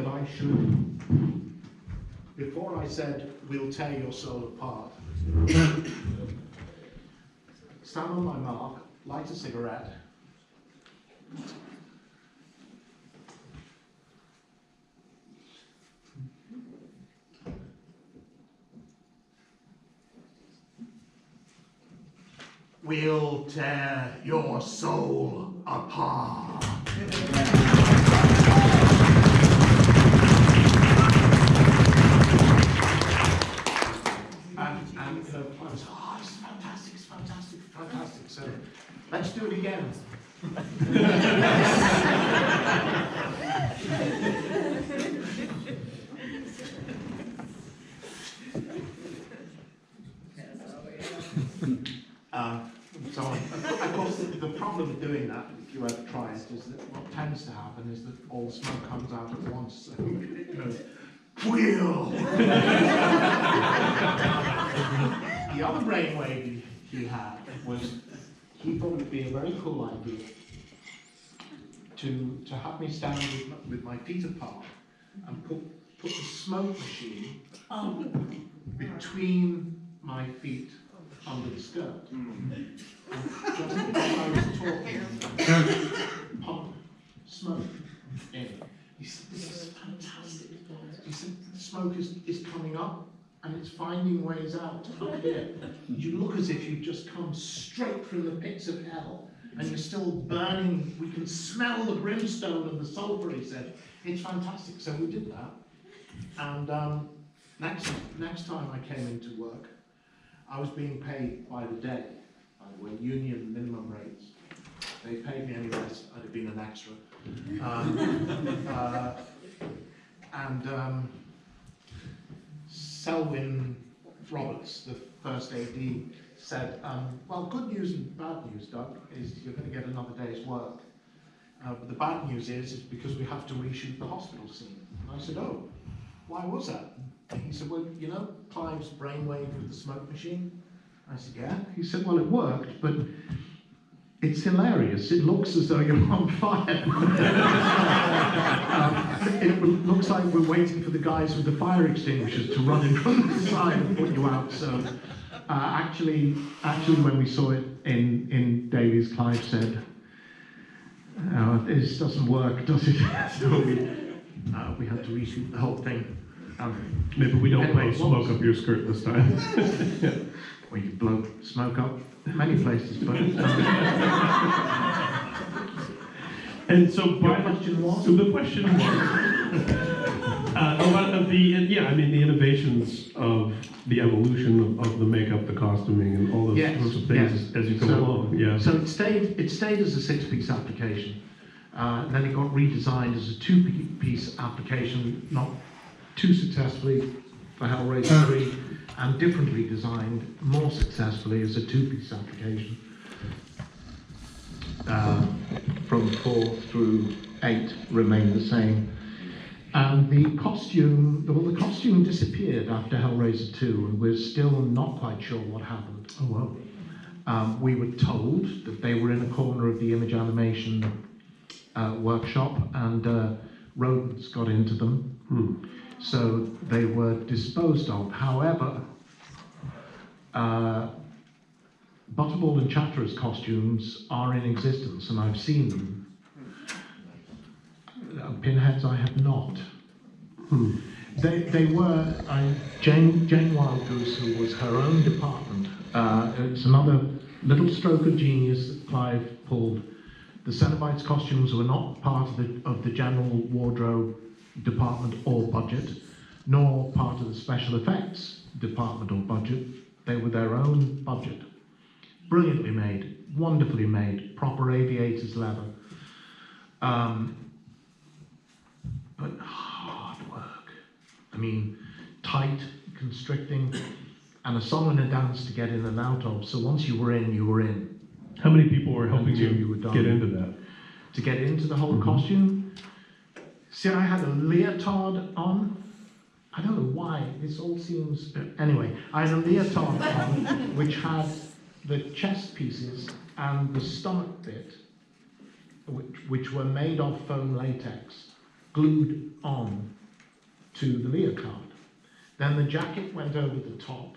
that I should, before I said, we'll tear your soul apart, stand on my mark, light a cigarette, we'll tear your soul apart. And the plan was, oh, it's fantastic, it's fantastic, it's fantastic. So let's do it again. So, of course, the problem of doing that, if you ever try it, is that what tends to happen is that all the smoke comes out at once. So it goes, wheel! The other brainwave he had was, he thought it would be a very cool idea to have me stand with my feet apart and put the smoke machine between my feet under the skirt. Just as I was talking, pump smoke in. He said, this is fantastic. He said, the smoke is coming up and it's finding ways out up here. You look as if you've just come straight from the pits of hell and you're still burning. We can smell the brimstone and the sulfur, he said. It's fantastic. So we did that. And next time I came into work, I was being paid by the day, by the way, union minimum rates. They paid me any less, I'd have been an extra. Selwyn Roberts, the first AD, said, well, good news and bad news, Doug, is you're going to get another day's work. But the bad news is because we have to reshoot the hospital scene. And I said, oh, why was that? He said, well, you know Clive's brainwave with the smoke machine? I said, yeah. He said, well, it worked, but it's hilarious. It looks as though you're on fire. It looks like we're waiting for the guys with the fire extinguishers to run in from the side and put you out. So actually, when we saw it in Davies, Clive said, oh, this doesn't work, does it? So we had to reshoot the whole thing. Maybe we don't play smoke up your skirt this time. Yeah. Well, you blow smoke up many places, but and so the question was a lot of the the innovations of the evolution of the makeup, the costuming, and all those sorts of things as you go along. Yeah. So it stayed as a 6-piece application. Then it got redesigned as a 2-piece application, not too successfully for Hellraiser 3, and differently designed more successfully as a 2-piece application. From 4 through 8 remained the same. And the costume disappeared after Hellraiser 2, and we're still not quite sure what happened. Oh wow. We were told that they were in a corner of the image animation workshop, and rodents got into them. So they were disposed of. However, Butterball and Chatterer's costumes are in existence, and I've seen them. Pinheads I have not. They were, Jane Wildgoose, who was her own department. It's another little stroke of genius that Clive pulled. The Cenobites costumes were not part of the general wardrobe department or budget, nor part of the special effects department or budget. They were their own budget. Brilliantly made, wonderfully made, proper aviator's leather. But hard work. I mean, tight, constricting, and a song and a dance to get in and out of. So once you were in, you were in. How many people were helping you were get into that? To get into the whole costume? See, I had a leotard on. I don't know why, this all seems... Anyway, I had a leotard on, which had the chest pieces and the stomach bit, which were made of foam latex. glued on to the leotard. Then the jacket went over the top,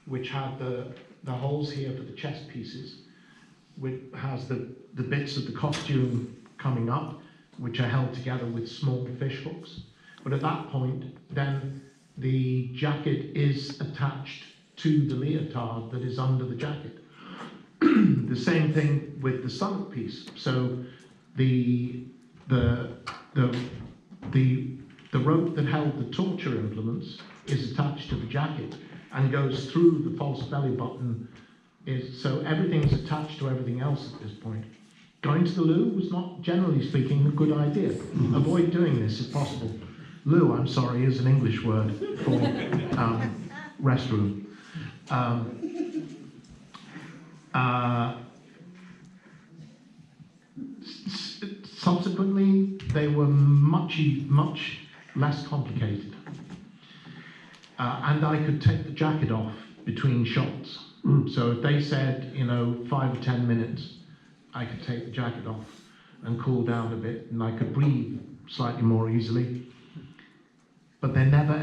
which had the holes here for the chest pieces, which has the bits of the costume coming up, which are held together with small fish hooks. But at that point, then the jacket is attached to the leotard that is under the jacket. The same thing with the stomach piece. So the rope that held the torture implements is attached to the jacket and goes through the false belly button. So everything's attached to everything else at this point. Going to the loo was not, generally speaking, a good idea. Avoid doing this if possible. Loo, I'm sorry, is an English word for restroom. Subsequently, they were much less complicated. And I could take the jacket off between shots. So if they said, 5 or 10 minutes, I could take the jacket off and cool down a bit, and I could breathe slightly more easily. But they never,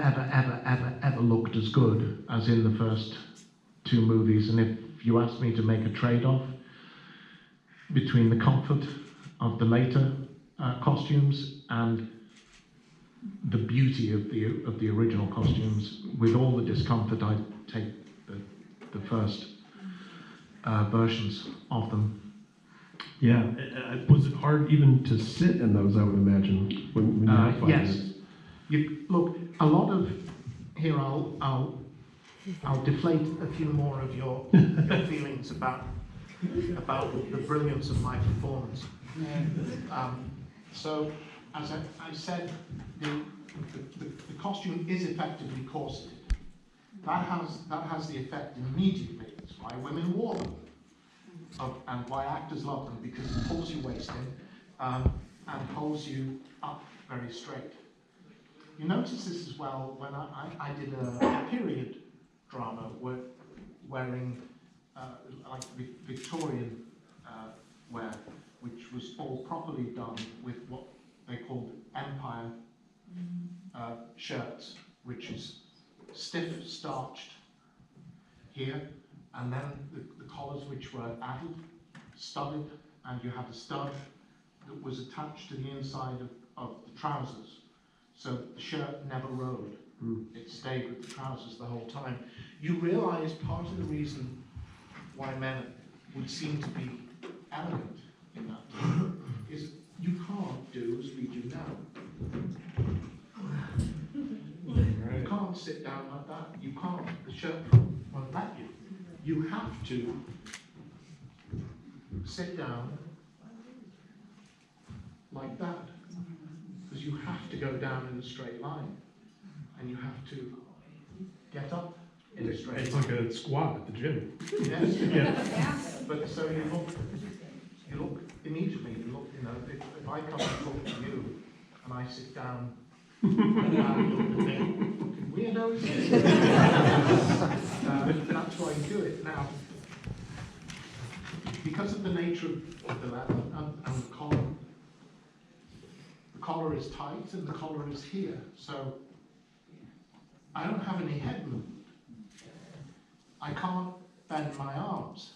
ever looked as good as in the first two movies. And if you asked me to make a trade-off between the comfort of the later costumes and the beauty of the original costumes, with all the discomfort, I'd take the first versions of them. Yeah, was it hard even to sit in those, I would imagine, when you had 5 yes. minutes? Look, a lot of, here I'll deflate a few more of your feelings about the brilliance of my performance. So, as I said, the costume is effectively corseted. That has the effect immediately. That's why women wore them, and why actors love them, because it pulls your waist in and holds you up very straight. You notice this as well when I did a period drama wearing like Victorian wear, which was all properly done with what they called empire shirts, which is stiff starched here, and then the collars which were added, studded, and you had a stud that was attached to the inside of the trousers. So the shirt never rode. It stayed with the trousers the whole time. You realise part of the reason why men would seem to be elegant in that time is you can't do as we do now. You can't sit down like that. You can't. The shirt won't let you. You have to sit down like that, because you have to go down in a straight line, and you have to get up in a straight line. It's like a squat at the gym. Yes. Yeah. But so you look immediately. You look, if I come and talk to you, and I sit down, weirdos. That's why you do it now. Because of the nature of the leather and the collar. The collar is tight and the collar is here, so I don't have any head movement. I can't bend my arms.